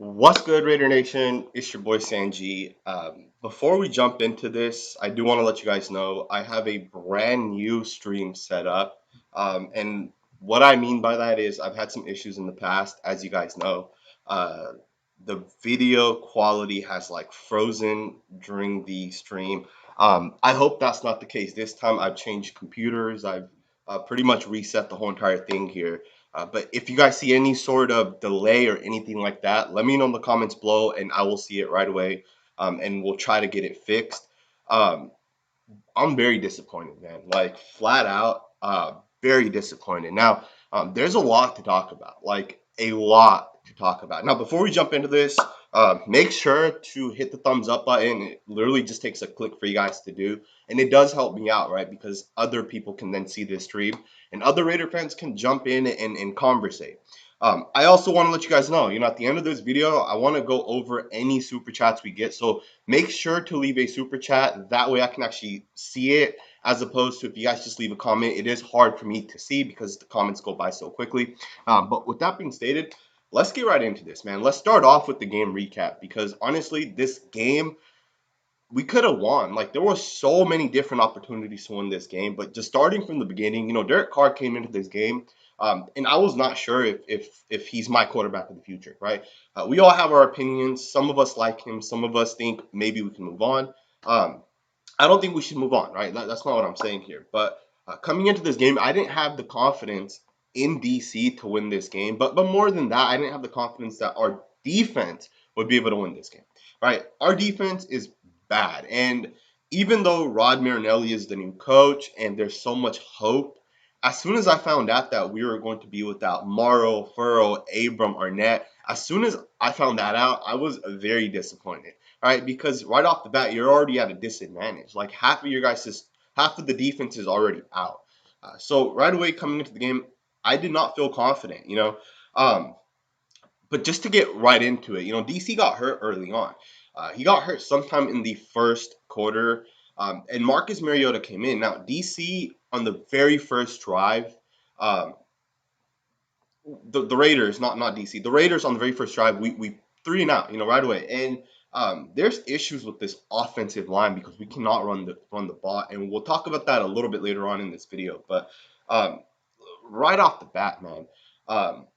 What's good, Raider Nation? It's your boy Sanji. Before we jump into this, I do want to let you guys know I have a brand new stream set up. And what I mean by that is I've had some issues in the past, as you guys know. Uh, the video quality has like frozen during the stream. I hope that's not the case this time. I've changed computers. I've pretty much reset the whole entire thing here. But if you guys see any sort of delay or anything like that, let me know in the comments below and I will see it right away. And we'll try to get it fixed. Um, I'm very disappointed, man. Like flat out, very disappointed. Now, there's a lot to talk about, like a lot to talk about. Now, before we jump into this, make sure to hit the thumbs up button. It literally just takes a click for you guys to do, and it does help me out, right? Because other people can then see this stream, and other Raider fans can jump in and conversate. I also want to let you guys know, at the end of this video, I want to go over any super chats we get. So make sure to leave a super chat. That way I can actually see it, as opposed to if you guys just leave a comment. It is hard for me to see because the comments go by so quickly. But with that being stated, let's get right into this, man. Let's start off with the game recap because honestly, this game we could have won. Like there were so many different opportunities to win this game, but just starting from the beginning, Derek Carr came into this game, and I was not sure if he's my quarterback of the future, right? We all have our opinions. Some of us like him. Some of us think maybe we can move on. Um, I don't think we should move on, right? That's not what I'm saying here. But coming into this game, I didn't have the confidence in DC to win this game. But more than that, I didn't have the confidence that our defense would be able to win this game, right? Our defense is bad, and even though Rod Marinelli is the new coach, and there's so much hope, as soon as I found out that we were going to be without Morrow, Furrow, Abram, Arnett, as soon as I found that out, I was very disappointed. All right, because right off the bat, you're already at a disadvantage. Like half of the defense is already out. So right away coming into the game, I did not feel confident. Um, but just to get right into it, DC got hurt early on. He got hurt sometime in the first quarter, and Marcus Mariota came in. Now DC on the very first drive, um, the Raiders, not DC, the Raiders on the very first drive, we three and out, right away. And there's issues with this offensive line because we cannot run the ball, and we'll talk about that a little bit later on in this video. But um, right off the bat, man, um,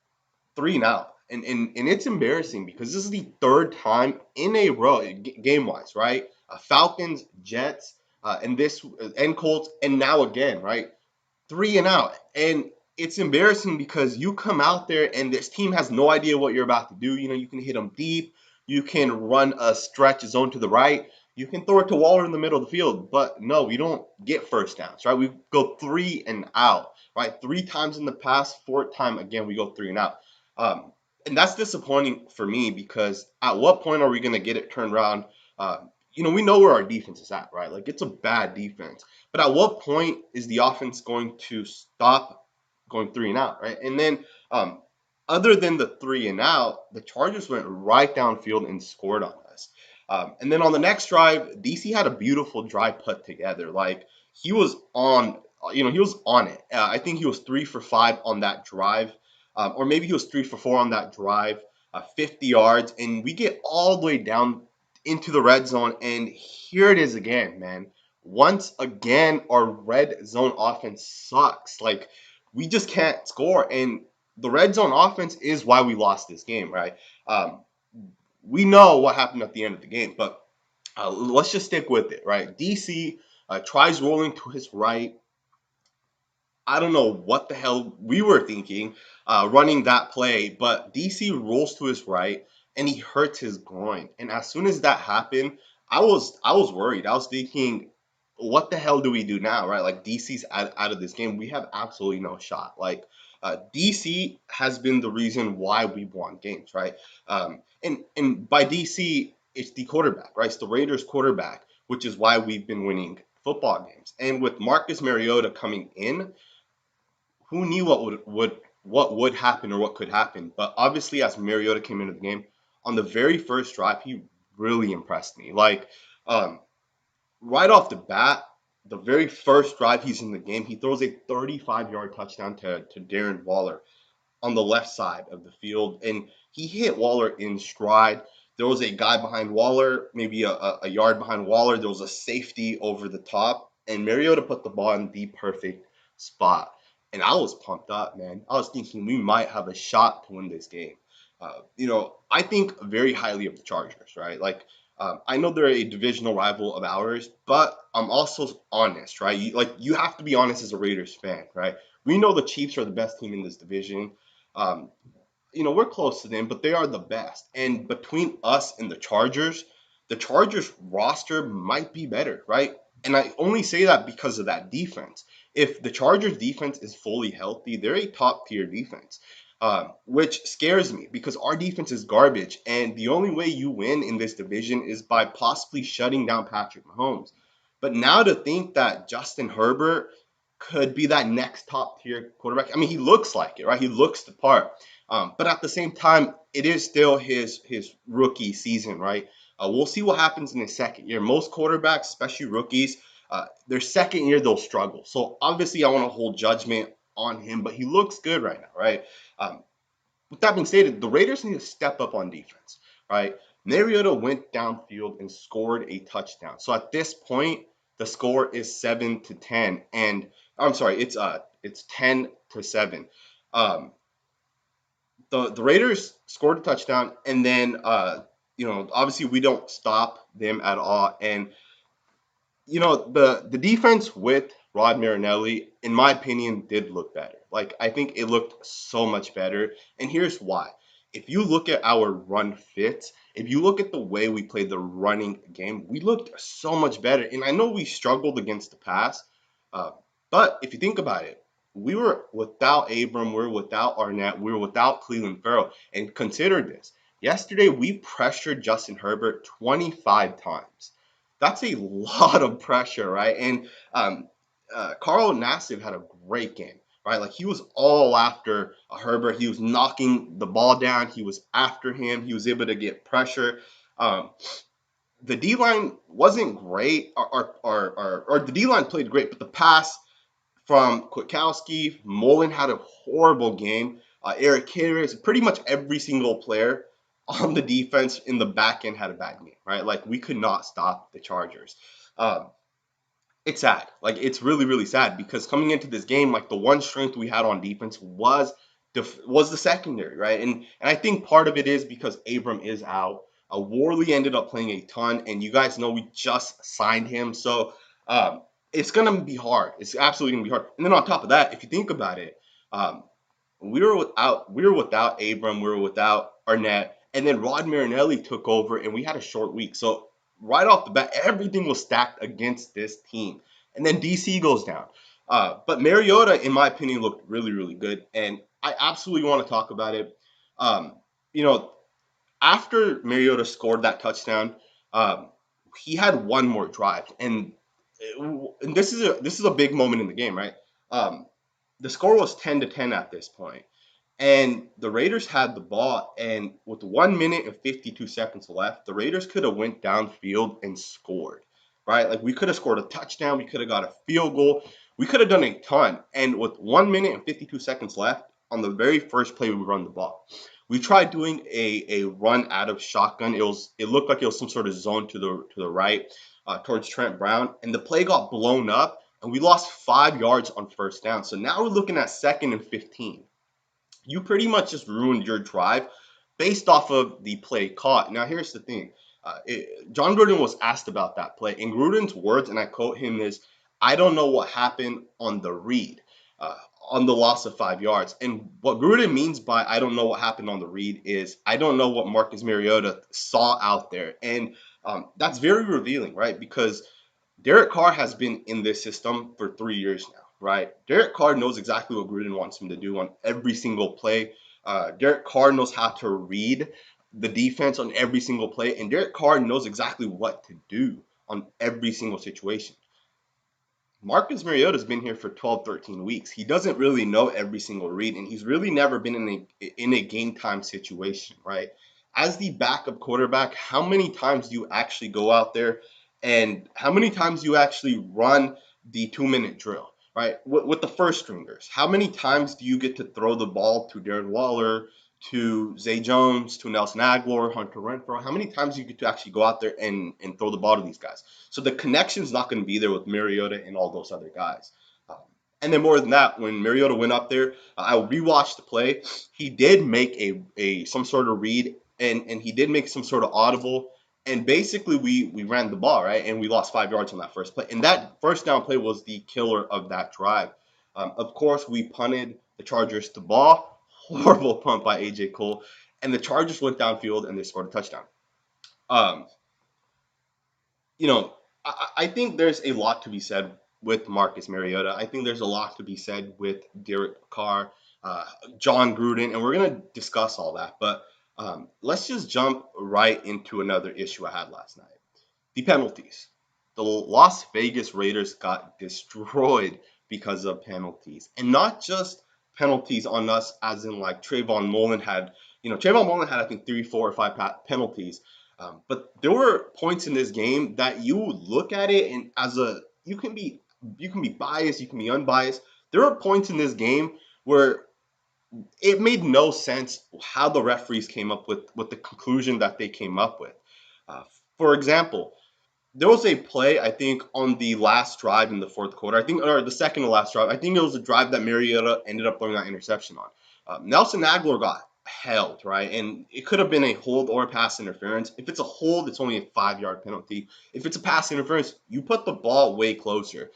three and out. And it's embarrassing because this is the third time in a row, game wise, right? Falcons, Jets, and Colts, and now again, right? Three and out. And it's embarrassing because you come out there and this team has no idea what you're about to do. You can hit them deep, you can run a stretch zone to the right, you can throw it to Waller in the middle of the field. But no, we don't get first downs, right? We go three and out, right? Three times in the past, fourth time again, we go three and out. Um, and that's disappointing for me because at what point are we going to get it turned around? We know where our defense is at, right? Like it's a bad defense. But at what point is the offense going to stop going three and out, right? And then, other than the three and out, the Chargers went right downfield and scored on us. And then on the next drive, DC had a beautiful drive put together. Like he was on, he was on it. I think he was 3 for 5 on that drive, or maybe he was 3 for 4 on that drive, 50 yards, and we get all the way down into the red zone, and here it is again, man. Once again, our red zone offense sucks. Like we just can't score, and the red zone offense is why we lost this game, right? We know what happened at the end of the game, but let's just stick with it, right? DC tries rolling to his right. I don't know what the hell we were thinking running that play, but DC rolls to his right and he hurts his groin. And as soon as that happened, I was worried. I was thinking, what the hell do we do now, right? Like DC's out of this game. We have absolutely no shot. Like DC has been the reason why we won games, right? And by DC, it's the quarterback, right? It's the Raiders quarterback, which is why we've been winning football games. And with Marcus Mariota coming in, who knew what would happen or what could happen? But obviously, as Mariota came into the game on the very first drive, he really impressed me. Like um, right off the bat, the very first drive he's in the game, he throws a 35-yard touchdown to Darren Waller on the left side of the field, and he hit Waller in stride. There was a guy behind Waller, maybe a yard behind Waller. There was a safety over the top, and Mariota put the ball in the perfect spot. And I was pumped up, man. I was thinking we might have a shot to win this game. I think very highly of the Chargers, right? Like, I know they're a divisional rival of ours, but I'm also honest, right? You have to be honest as a Raiders fan, right? We know the Chiefs are the best team in this division. Um, we're close to them, but they are the best. And between us and the Chargers roster might be better, right? And I only say that because of that defense. If the Chargers defense is fully healthy, they're a top tier defense, which scares me because our defense is garbage. And the only way you win in this division is by possibly shutting down Patrick Mahomes. But now to think that Justin Herbert could be that next top tier quarterback, I mean, he looks like it, right? He looks the part. But at the same time, it is still his rookie season, right? We'll see what happens in his second year. Most quarterbacks, especially rookies, their second year they'll struggle. So obviously, I want to hold judgment on him, but he looks good right now, right? Um, with that being stated, the Raiders need to step up on defense, right? Mariota went downfield and scored a touchdown. So at this point, the score is 7-10, and I'm sorry, it's 10-7. Um, the Raiders scored a touchdown, and then obviously we don't stop them at all. And the defense with Rod Marinelli, in my opinion, did look better. Like I think it looked so much better, and here's why. If you look at our run fits, if you look at the way we played the running game, we looked so much better. And I know we struggled against the pass, uh, but if you think about it, we were without Abram, we were without Arnett, we were without Cleveland Farrell. And consider this: yesterday we pressured Justin Herbert 25 times. That's a lot of pressure, right? And Carl Nassib had a great game, right? Like he was all after Herbert. He was knocking the ball down. He was after him. He was able to get pressure. Um, the D line wasn't great, or the D line played great, but the pass from Kwiatkowski, Mullen had a horrible game. Eric Harris, pretty much every single player on the defense in the back end had a bad game, right? Like we could not stop the Chargers. Um, it's sad. Like it's really, really sad because coming into this game, like the one strength we had on defense was the secondary, right? And I think part of it is because Abram is out. Worley ended up playing a ton, and you guys know we just signed him, so it's gonna be hard. It's absolutely gonna be hard. And then on top of that, if you think about it, um, we were without Abram, we were without Arnett, and then Rod Marinelli took over, and we had a short week. So right off the bat, everything was stacked against this team. And then DC goes down. But Mariota, in my opinion, looked really, really good, and I absolutely want to talk about it. Um, you know, After Mariota scored that touchdown, um, he had one more drive, and this is a big moment in the game, right? Um, the score was 10-10 at this point. And the Raiders had the ball, and with 1 minute and 52 seconds left, the Raiders could have went downfield and scored, right? Like we could have scored a touchdown, we could have got a field goal, we could have done a ton. And with 1 minute and 52 seconds left, on the very first play, we run the ball. We tried doing a run out of shotgun. It looked like it was some sort of zone to the right, towards Trent Brown, and the play got blown up, and we lost 5 yards on first down. So now we're looking at 2nd and 15. You pretty much just ruined your drive based off of the play caught. Now, here's the thing. John Gruden was asked about that play, and Gruden's words, and I quote him, is, "I don't know what happened on the read, uh, on the loss of 5 yards." And what Gruden means by "I don't know what happened on the read" is, I don't know what Marcus Mariota saw out there. And that's very revealing, right? Because Derek Carr has been in this system for 3 years now, right? Derek Carr knows exactly what Gruden wants him to do on every single play. Derek Carr knows how to read the defense on every single play, and Derek Carr knows exactly what to do on every single situation. Marcus Mariota's been here for 12, 13 weeks. He doesn't really know every single read, and he's really never been in a game time situation, right? As the backup quarterback, how many times do you actually go out there, and how many times do you actually run the 2 minute drill, right? With the first stringers, how many times do you get to throw the ball to Darren Waller, to Zay Jones, to Nelson Aguilar, Hunter Renfrow. How many times you get to actually go out there and throw the ball to these guys? So the connection's not going to be there with Mariota and all those other guys. Um, and then more than that, when Mariota went up there, I rewatched the play. He did make a some sort of read, and he did make some sort of audible. And basically, we ran the ball, right? And we lost 5 yards on that first play. And that first down play was the killer of that drive. Of course, we punted the Chargers the ball. Horrible punt by A.J. Cole. And the Chargers went downfield and they scored a touchdown. Um, you know, I think there's a lot to be said with Marcus Mariota. I think there's a lot to be said with Derek Carr, uh, John Gruden, and we're going to discuss all that. But let's just jump right into another issue I had last night. The penalties. The Las Vegas Raiders got destroyed because of penalties. And not just penalties on us, as in like Trayvon Mullen had, Trayvon Mullen had, I think, 3, 4, or 5 penalties. But there were points in this game that you look at it and you can be biased, you can be unbiased. There were points in this game where it made no sense how the referees came up with the conclusion that they came up with. Uh, for example, there was a play, I think, on the last drive in the fourth quarter. I think, or the second to last drive. I think it was a drive that Mariota ended up throwing that interception on. Nelson Aguilar got held, right? And it could have been a hold or a pass interference. If it's a hold, it's only a 5 yard penalty. If it's a pass interference, you put the ball way closer.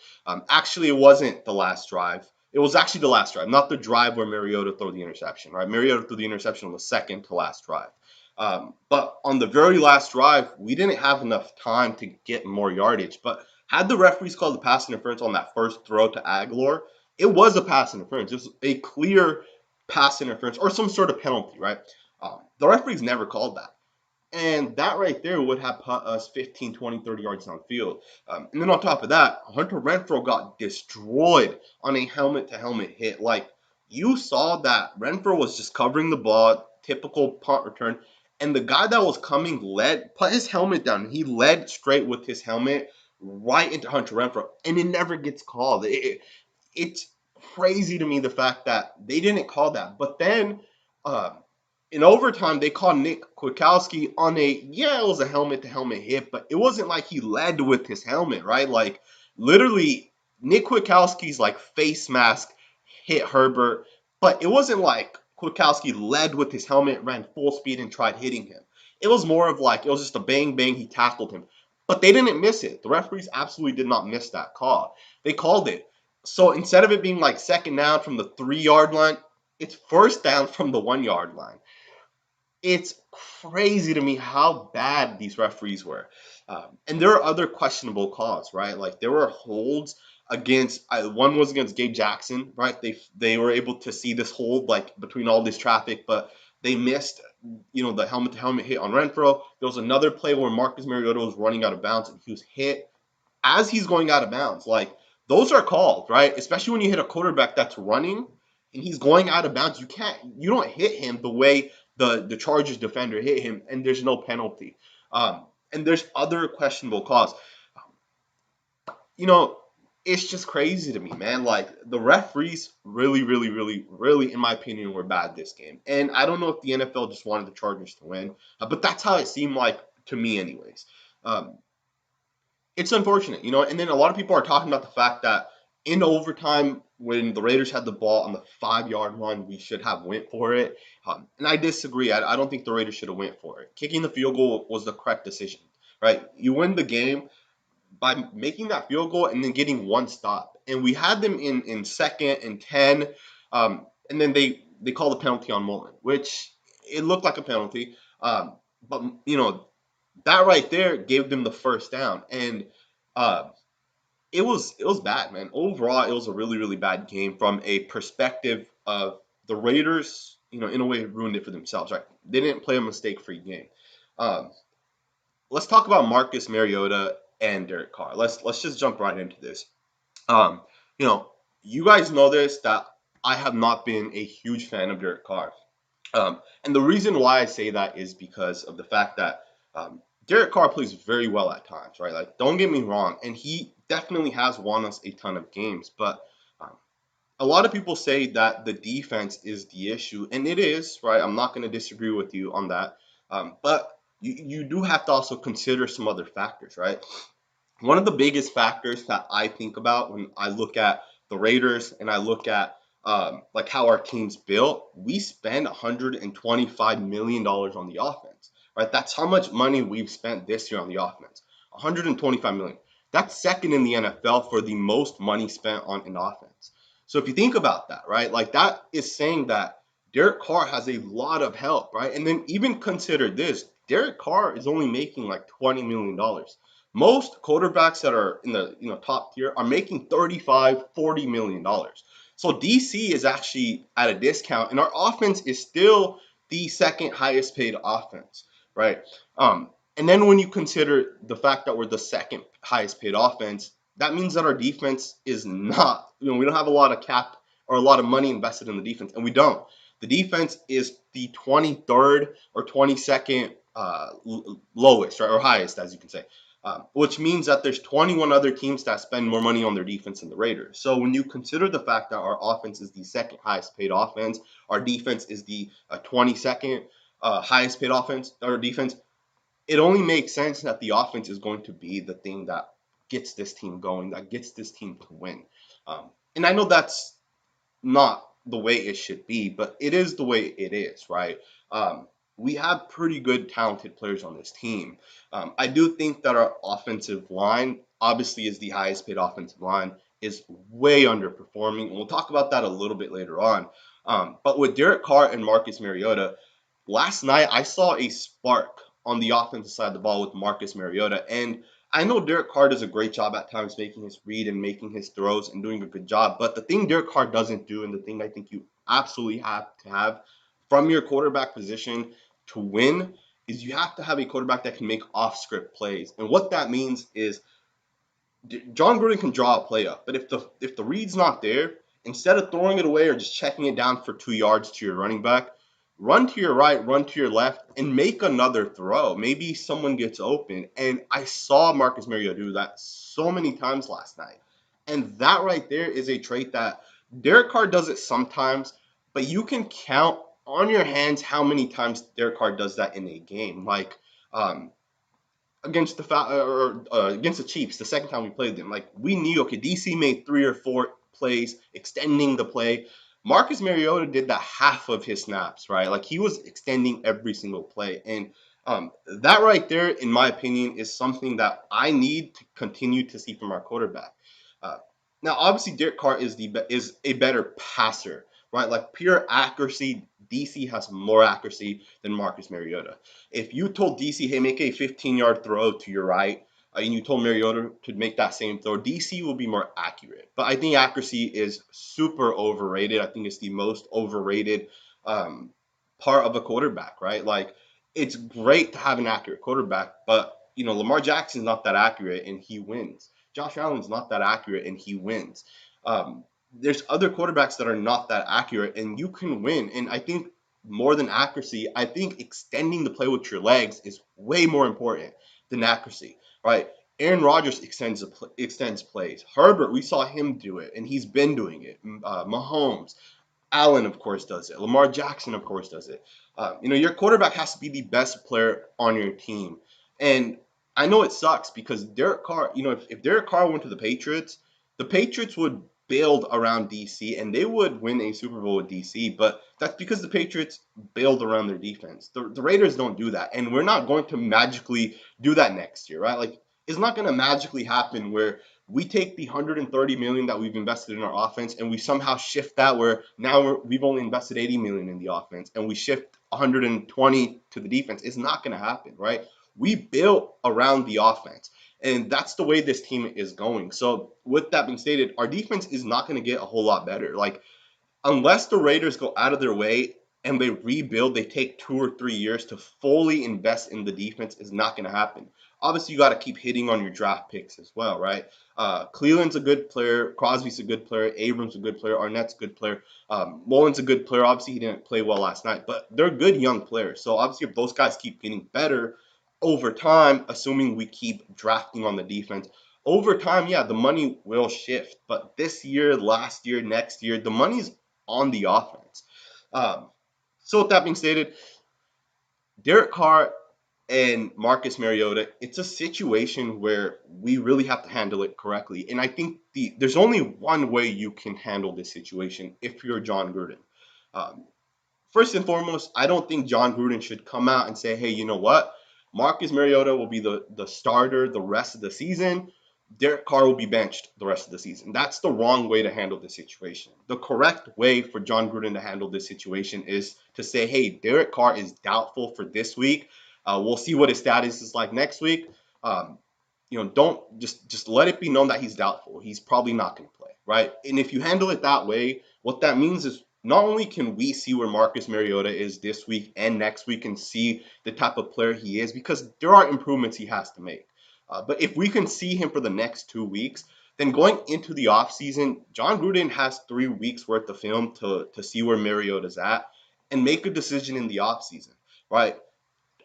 Actually, it wasn't the last drive. It was actually the last drive, not the drive where Mariota threw the interception, right? Mariota threw the interception on the second to last drive. But on the very last drive, we didn't have enough time to get more yardage. But had the referees called the pass interference on that first throw to Aguilar, it was a pass interference. It was a clear pass interference or some sort of penalty, right? The referees never called that. And that right there would have put us 15, 20, 30 yards downfield. And then on top of that, Hunter Renfrow got destroyed on a helmet-to-helmet hit. Like, you saw that Renfrow was just covering the ball, typical punt return, and the guy that was coming put his helmet down. He led straight with his helmet right into Hunter Renfrow, and it never gets called. It's crazy to me the fact that they didn't call that. But then in overtime, they called Nick Kwiatkowski on it was a helmet-to-helmet hit, but it wasn't like he led with his helmet, right? Like, literally, Nick Kwiatkowski's, like, face mask hit Herbert, but it wasn't like Kwiatkowski led with his helmet, ran full speed, and tried hitting him. It was more of like, it was just a bang-bang, he tackled him. But they didn't miss it. The referees absolutely did not miss that call. They called it. So instead of it being like second down from the 3 yard line, it's first down from the 1 yard line. It's crazy to me how bad these referees were. And there are other questionable calls, right? Like, there were holds against, one was against Gabe Jackson, right? They were able to see this hold, like, between all this traffic, but they missed, the helmet-to-helmet hit on Renfrow. There was another play where Marcus Mariota was running out of bounds, and he was hit as he's going out of bounds. Like, those are called, right? Especially when you hit a quarterback that's running and he's going out of bounds. You don't hit him the way the Chargers defender hit him, and there's no penalty. And there's other questionable calls. You know, it's just crazy to me, man. Like, the referees really, really, really, really, in my opinion, were bad this game. And I don't know if the NFL just wanted the Chargers to win, but that's how it seemed like to me, anyways. Um, it's unfortunate, and then a lot of people are talking about the fact that in overtime, when the Raiders had the ball on the 5 yard line, we should have went for it. And I disagree. I don't think the Raiders should have went for it. Kicking the field goal was the correct decision, right? You win the game by making that field goal and then getting one stop. And we had them in second and 10, and then they called a penalty on Mullen, which it looked like a penalty. But that right there gave them the first down, and uh, it was bad, man. Overall, it was a really, really bad game from a perspective of the Raiders. In a way, ruined it for themselves. Right? They didn't play a mistake-free game. Um, let's talk about Marcus Mariota and Derek Carr. Let's just jump right into this. Um, you know, you guys know this, that I have not been a huge fan of Derek Carr. And the reason why I say that is because of the fact that um, Derek Carr plays very well at times, right? Like, don't get me wrong, and he definitely has won us a ton of games. But um, a lot of people say that the defense is the issue, and it is, right? I'm not going to disagree with you on that. But you do have to also consider some other factors, right? One of the biggest factors that I think about when I look at the Raiders and I look at like how our team's built, we spend $125 million on the offense, right? That's how much money we've spent this year on the offense, 125 million. That's second in the NFL for the most money spent on an offense. So if you think about that, right, like that is saying that Derek Carr has a lot of help, right? And then even consider this: Derek Carr is only making like $20 million. Most quarterbacks that are in the top tier are making 35, $40 million. So DC is actually at a discount, and our offense is still the second highest paid offense, right? And then when you consider the fact that we're the second highest paid offense, that means that our defense is not, we don't have a lot of cap or a lot of money invested in the defense, and we don't. The defense is the 23rd or 22nd lowest, right, or highest, as you can say. Which means that there's 21 other teams that spend more money on their defense than the Raiders. So when you consider the fact that our offense is the second highest paid offense, our defense is the 22nd highest paid offense or defense, it only makes sense that the offense is going to be the thing that gets this team going, that gets this team to win. And I know that's not the way it should be, but it is the way it is, right? We have pretty good, talented players on this team. I do think that our offensive line, obviously, is the highest paid offensive line, is way underperforming. And we'll talk about that a little bit later on. But with Derek Carr and Marcus Mariota, last night I saw a spark on the offensive side of the ball with Marcus Mariota. And I know Derek Carr does a great job at times making his read and making his throws and doing a good job. But the thing Derek Carr doesn't do, and the thing I think you absolutely have to have from your quarterback position to win, is you have to have a quarterback that can make off-script plays. And what that means is John Gruden can draw a play up, but if the read's not there, instead of throwing it away or just checking it down for 2 yards to your running back, run to your right, run to your left, and make another throw. Maybe someone gets open. And I saw Marcus Mariota do that so many times last night. And that right there is a trait that Derek Carr does it sometimes, but you can count on your hands how many times Derek Carr does that in a game. Like against against the Chiefs, the second time we played them, like we knew, okay, DC made 3 or 4 plays extending the play. Marcus Mariota did that half of his snaps, right? Like he was extending every single play, and that right there, in my opinion, is something that I need to continue to see from our quarterback. Uh, Now, obviously, Derek Carr is a better passer, right? Like pure accuracy, DC has more accuracy than Marcus Mariota. If you told DC, hey, make a 15-yard throw to your right, and you told Mariota to make that same throw, DC will be more accurate. But I think accuracy is super overrated. I think it's the most overrated um, part of a quarterback, right? Like it's great to have an accurate quarterback, but Lamar Jackson's not that accurate and he wins. Josh Allen's not that accurate and he wins. There's other quarterbacks that are not that accurate and you can win. And I think more than accuracy, I think extending the play with your legs is way more important than accuracy, right? Aaron Rodgers extends plays. Herbert, we saw him do it, and he's been doing it. Mahomes, Allen, of course, does it. Lamar Jackson, of course, does it. Your quarterback has to be the best player on your team. And I know it sucks because Derek Carr, if Derek Carr went to the Patriots would build around DC and they would win a Super Bowl with DC. But that's because the Patriots build around their defense. The Raiders don't do that. And we're not going to magically do that next year, right? Like, it's not going to magically happen where we take the 130 million that we've invested in our offense and we somehow shift that where now we've only invested 80 million in the offense and we shift 120 to the defense. It's not going to happen, right? We built around the offense, and that's the way this team is going. So with that being stated, our defense is not going to get a whole lot better. Like unless the Raiders go out of their way and they rebuild, they take 2 or 3 years to fully invest in the defense, is not going to happen. Obviously, you got to keep hitting on your draft picks as well, right? Cleveland's a good player. Crosby's a good player. Abrams a good player. Arnett's a good player. Mullen's a good player. Obviously, he didn't play well last night, but they're good young players. So obviously, if those guys keep getting better over time, assuming we keep drafting on the defense over time, yeah, the money will shift. But this year, last year, next year, the money's on the offense. Um, so with that being stated, Derek Carr and Marcus Mariota, it's a situation where we really have to handle it correctly. And I think there's only one way you can handle this situation if you're John Gruden. Um, First and foremost, I don't think John Gruden should come out and say, hey, you know what? Marcus Mariota will be the starter the rest of the season. Derek Carr will be benched the rest of the season. That's the wrong way to handle the situation. The correct way for John Gruden to handle this situation is to say, hey, Derek Carr is doubtful for this week. We'll see what his status is like next week. Um, don't just let it be known that he's doubtful. He's probably not going to play, right? And if you handle it that way, what that means is not only can we see where Marcus Mariota is this week and next week and see the type of player he is, because there are improvements he has to make. But if we can see him for the next 2 weeks, then going into the offseason, John Gruden has 3 weeks worth of film to see where Mariota's at and make a decision in the offseason, right?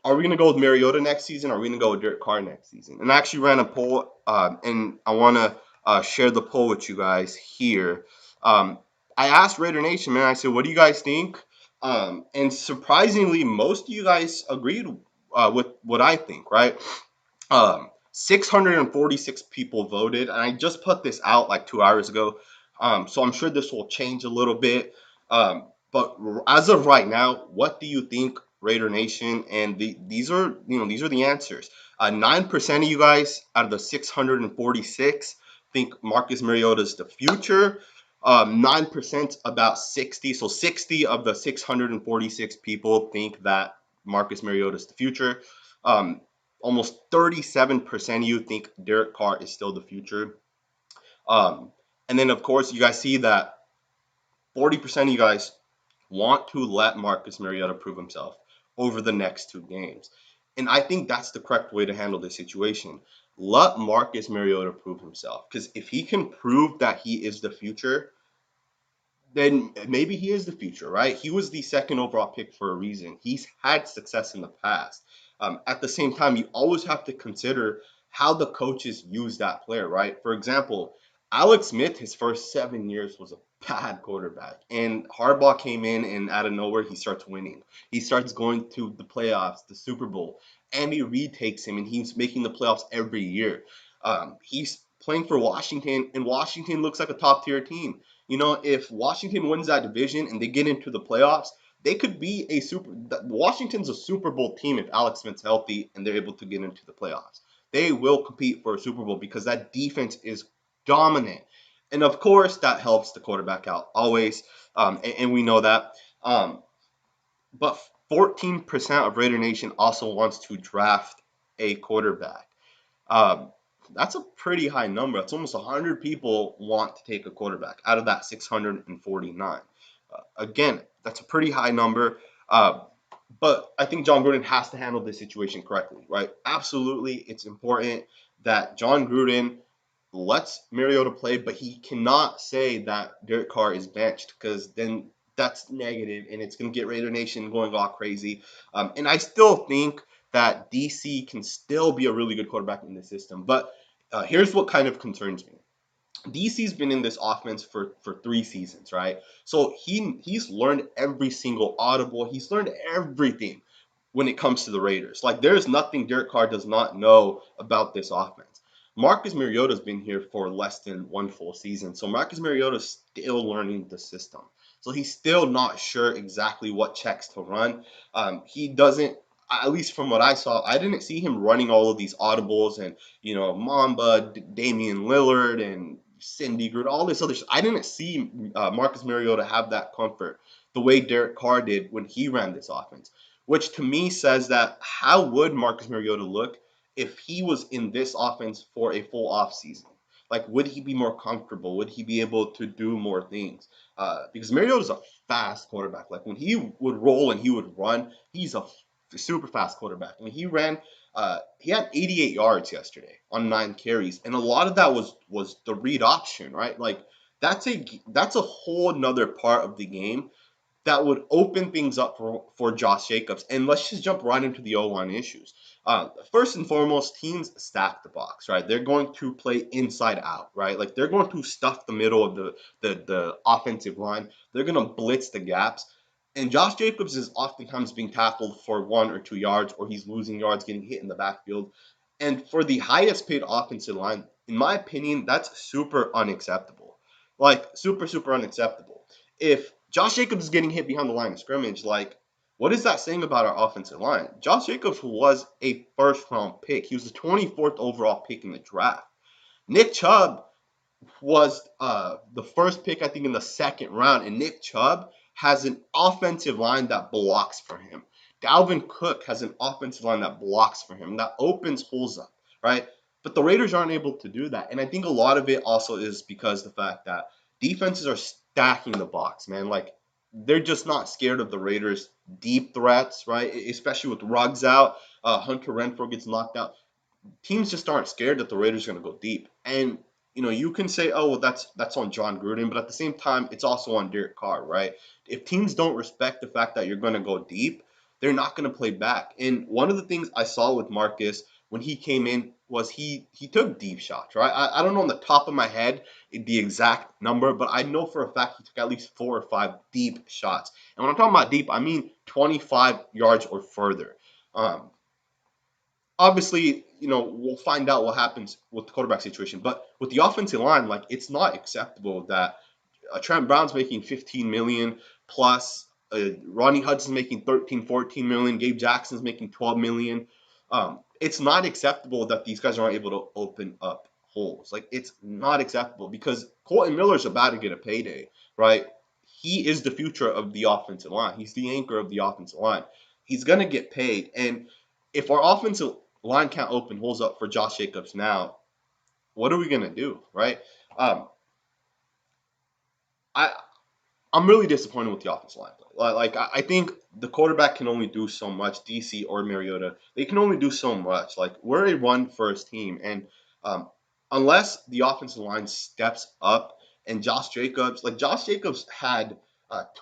Are we going to go with Mariota next season? Or are we going to go with Derek Carr next season? And I actually ran a poll, and I want to share the poll with you guys here. Um, I asked Raider Nation, man, I said, what do you guys think? And surprisingly, most of you guys agreed with what I think, right? 646 people voted, and I just put this out like 2 hours ago. So I'm sure this will change a little bit. But as of right now, what do you think, Raider Nation? And these are the answers. 9% of you guys out of the 646 think Marcus Mariota is the future. 9% about 60. So 60 of the 646 people think that Marcus Mariota is the future. Um, Almost 37% of you think Derek Carr is still the future. Um, and then, of course, you guys see that 40% of you guys want to let Marcus Mariota prove himself over the next 2 games. And I think that's the correct way to handle this situation. Let Marcus Mariota prove himself. Because if he can prove that he is the future, then maybe he is the future, right? He was the second overall pick for a reason. He's had success in the past. At the same time, you always have to consider how the coaches use that player, right? For example, Alex Smith, his first 7 years was a bad quarterback, and Harbaugh came in and out of nowhere he starts winning. He starts going to the playoffs, the Super Bowl. Andy Reid takes him, and he's making the playoffs every year. He's playing for Washington, and Washington looks like a top tier team. If Washington wins that division and they get into the playoffs, they could be Washington's a Super Bowl team if Alex Smith's healthy and they're able to get into the playoffs. They will compete for a Super Bowl because that defense is dominant. And of course, that helps the quarterback out always. And we know that. But 14% of Raider Nation also wants to draft a quarterback. Um, that's a pretty high number. It's almost 100 people want to take a quarterback out of that 649. Again, that's a pretty high number. But I think John Gruden has to handle this situation correctly, right? Absolutely, it's important that John Gruden lets Mariota play, but he cannot say that Derek Carr is benched because then that's negative and it's going to get Raider Nation going all crazy. And I still think that DC can still be a really good quarterback in the system. But here's what kind of concerns me. DC's been in this offense for 3 seasons, right? So he's learned every single audible. He's learned everything when it comes to the Raiders. Like there's nothing Derek Carr does not know about this offense. Marcus Mariota's been here for less than one full season. So Marcus Mariota's still learning the system. So he's still not sure exactly what checks to run. He doesn't, at least from what I saw, I didn't see him running all of these audibles and, Mamba, Damian Lillard, and Cindy Gruden, all this other stuff. I didn't see Marcus Mariota have that comfort the way Derek Carr did when he ran this offense, which to me says that how would Marcus Mariota look if he was in this offense for a full off season? Like, would he be more comfortable? Would he be able to do more things? Because Mariota's a fast quarterback. Like, when he would roll and he would run, he's a super fast quarterback. I mean, he had 88 yards yesterday on 9 carries, and a lot of that was the read option, right? Like, that's a whole nother part of the game that would open things up for Josh Jacobs. And let's just jump right into the O-line issues. First and foremost, teams stack the box, right? They're going to play inside out, right? Like they're going to stuff the middle of the offensive line. They're going to blitz the gaps. And Josh Jacobs is oftentimes being tackled for 1 or 2 yards, or he's losing yards, getting hit in the backfield. And for the highest paid offensive line, in my opinion, that's super unacceptable. Like super, super unacceptable. If Josh Jacobs is getting hit behind the line of scrimmage, like what is that saying about our offensive line? Josh Jacobs was a first round pick. He was the 24th overall pick in the draft. Nick Chubb was the first pick, I think, in the second round, and Nick Chubb has an offensive line that blocks for him. Dalvin Cook has an offensive line that blocks for him, that opens holes up, right? But the Raiders aren't able to do that, and I think a lot of it also is because the fact that defenses are stacking the box, man. Like they're just not scared of the Raiders' deep threats, right? Especially with Ruggs out, Hunter Renfro gets knocked out, teams just aren't scared that the Raiders are going to go deep. And you can say, oh, well, that's on John Gruden, but at the same time, it's also on Derek Carr, right? If teams don't respect the fact that you're going to go deep, they're not going to play back. And one of the things I saw with Marcus when he came in was he took deep shots, right? I don't know on the top of my head the exact number, but I know for a fact he took at least 4 or 5 deep shots. And when I'm talking about deep, I mean 25 yards or further. Um, Obviously, we'll find out what happens with the quarterback situation. But with the offensive line, like it's not acceptable that Trent Brown's making 15 million plus, Ronnie Hudson's making 13, 14 million, Gabe Jackson's making 12 million. It's not acceptable that these guys aren't able to open up holes. Like it's not acceptable because Colton Miller's about to get a payday, right? He is the future of the offensive line. He's the anchor of the offensive line. He's gonna get paid, and if our offensive line can't open holes up for Josh Jacobs now, what are we gonna do, right? Um, I I'm really disappointed with the offensive line play. Like I think the quarterback can only do so much. DC or Mariota, they can only do so much. Like we're a run first team, and um, unless the offensive line steps up and Josh Jacobs had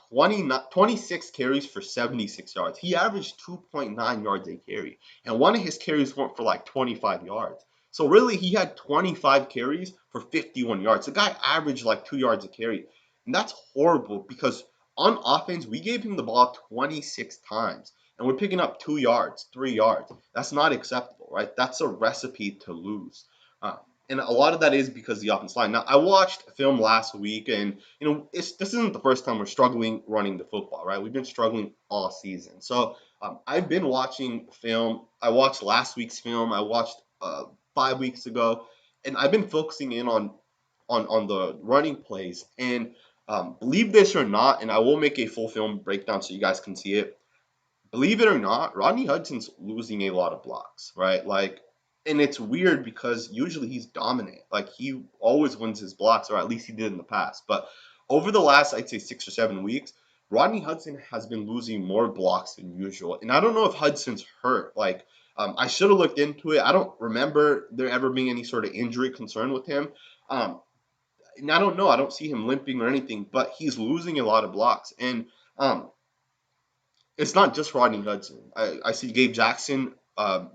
26 carries for 76 yards. He averaged 2.9 yards a carry, and one of his carries went for like 25 yards. So really, he had 25 carries for 51 yards. The guy averaged like 2 yards a carry. And that's horrible because on offense, we gave him the ball 26 times and we're picking up 2 yards, 3 yards. That's not acceptable, right? That's a recipe to lose. Uh, and a lot of that is because of the offense line. Now, I watched film last week, and this isn't the first time we're struggling running the football, right? We've been struggling all season. So I've been watching film. I watched last week's film. I watched 5 weeks ago, and I've been focusing in on the running plays. And believe this or not, and I will make a full film breakdown so you guys can see it. Believe it or not, Rodney Hudson's losing a lot of blocks, right? Like, and it's weird because usually he's dominant. Like, he always wins his blocks, or at least he did in the past. But over the last, I'd say, 6 or 7 weeks, Rodney Hudson has been losing more blocks than usual. And I don't know if Hudson's hurt. Like, I should have looked into it. I don't remember there ever being any sort of injury concern with him. Um, and I don't know. I don't see him limping or anything, but he's losing a lot of blocks. And um, it's not just Rodney Hudson. I see Gabe Jackson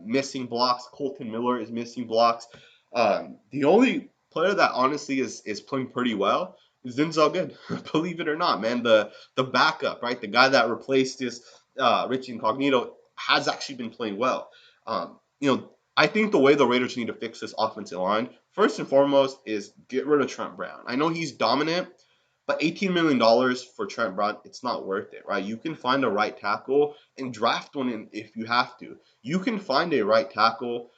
missing blocks. Colton Miller is missing blocks. The only player that honestly is playing pretty well is Denzel Good. Believe it or not, man. The backup, right? The guy that replaced this Richie Incognito has actually been playing well. I think the way the Raiders need to fix this offensive line, first and foremost, is get rid of Trent Brown. I know he's dominant, but $18 million for Trent Brown, it's not worth it, right? You can find a right tackle and draft one if you have to. You can find a right tackle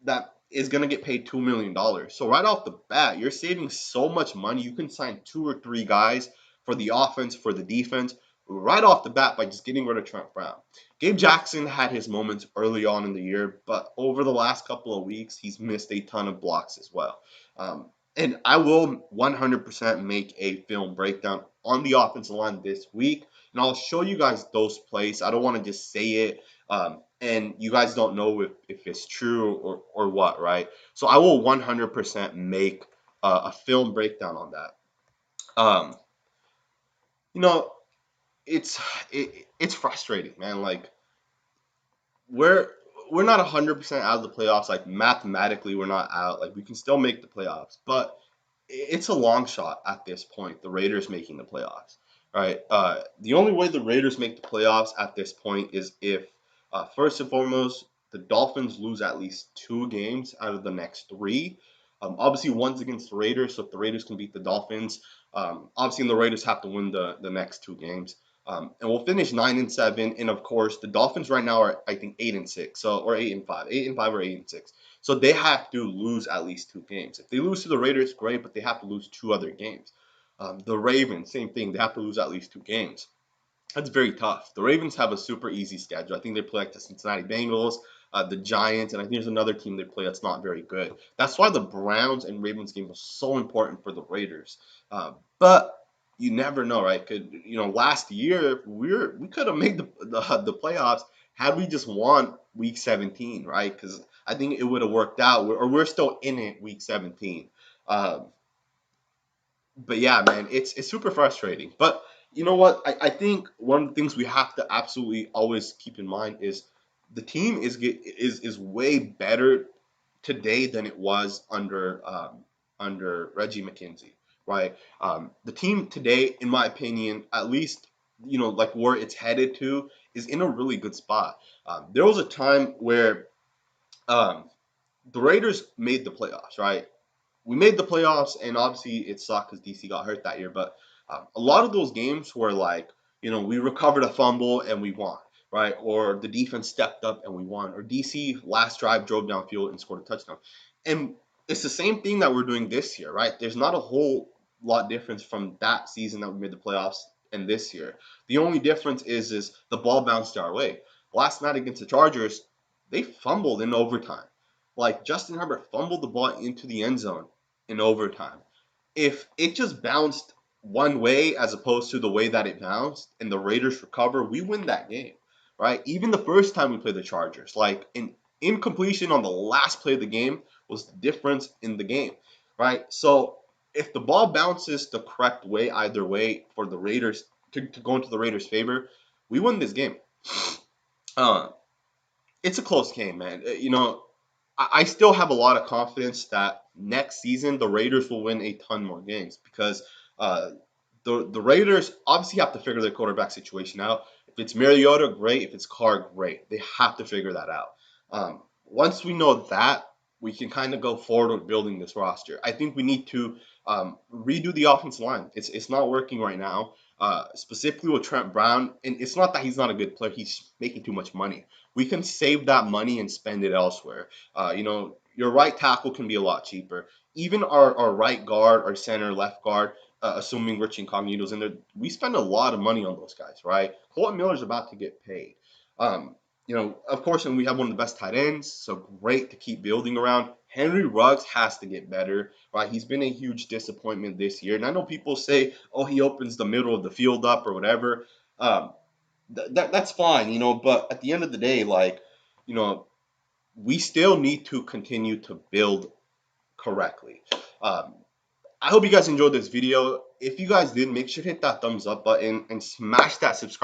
that is going to get paid $2 million. So right off the bat, you're saving so much money. You can sign 2 or 3 guys for the offense, for the defense, right off the bat by just getting rid of Trent Brown. Gabe Jackson had his moments early on in the year, but over the last couple of weeks, he's missed a ton of blocks as well. Um, and I will 100% make a film breakdown on the offensive line this week, and I'll show you guys those plays. I don't want to just say it and you guys don't know if it's true or what, right? So I will 100% make a film breakdown on that. Um, you know, it's it's frustrating, man. Like we're we're not 100% out of the playoffs. Like mathematically, we're not out. Like we can still make the playoffs, but it's a long shot at this point. The Raiders making the playoffs, right? The only way the Raiders make the playoffs at this point is if, first and foremost, the Dolphins lose at least 2 games out of the next three. Obviously, one's against the Raiders, so if the Raiders can beat the Dolphins, obviously the Raiders have to win the next 2 games. And we'll finish 9-7, and of course the Dolphins right now are I think 8-6, so or 8-5, 8-5 or 8-6. So they have to lose at least 2 games. If they lose to the Raiders, great, but they have to lose 2 other games. The Ravens, same thing. They have to lose at least 2 games. That's very tough. The Ravens have a super easy schedule. I think they play like the Cincinnati Bengals, the Giants, and I think there's another team they play that's not very good. That's why the Browns and Ravens game was so important for the Raiders. But you never know, right? Could last year we could have made the playoffs had we just won Week 17, right? Because I think it would have worked out. We're still in it Week 17. Um, but yeah, man, it's super frustrating. But you know what? I think one of the things we have to absolutely always keep in mind is the team is way better today than it was under Reggie McKenzie, right? The team today, in my opinion, at least like where it's headed to, is in a really good spot. There was a time where um, the Raiders made the playoffs, right? We made the playoffs, and obviously it sucked because DC got hurt that year. But a lot of those games were like, we recovered a fumble and we won, right? Or the defense stepped up and we won. Or DC last drive drove downfield and scored a touchdown. And it's the same thing that we're doing this year, right? There's not a whole lot difference from that season that we made the playoffs and this year. The only difference is the ball bounced our way. Last night against the Chargers, they fumbled in overtime. Like Justin Herbert fumbled the ball into the end zone in overtime. If it just bounced one way as opposed to the way that it bounced and the Raiders recover, we win that game, right? Even the first time we played the Chargers, like an incompletion on the last play of the game was the difference in the game, right? So if the ball bounces the correct way, either way, for the Raiders to go into the Raiders' favor, we win this game. Uh, it's a close game, man. I still have a lot of confidence that next season the Raiders will win a ton more games because uh, the Raiders obviously have to figure their quarterback situation out. If it's Mariota, great. If it's Carr, great. They have to figure that out. Once we know that, we can kind of go forward with building this roster. I think we need to redo the offensive line. It's not working right now. Specifically with Trent Brown, and it's not that he's not a good player. He's making too much money. We can save that money and spend it elsewhere. Your right tackle can be a lot cheaper. Even our right guard, our center, left guard, assuming Rich Incognito's in there, we spend a lot of money on those guys, right? Colton Miller's about to get paid. Um, of course, and we have one of the best tight ends, so great to keep building around. Henry Ruggs has to get better, right? He's been a huge disappointment this year. And I know people say, oh, he opens the middle of the field up or whatever. Um, that's fine, but at the end of the day, like, you know, we still need to continue to build correctly. Um, I hope you guys enjoyed this video. If you guys did, make sure to hit that thumbs up button and smash that subscribe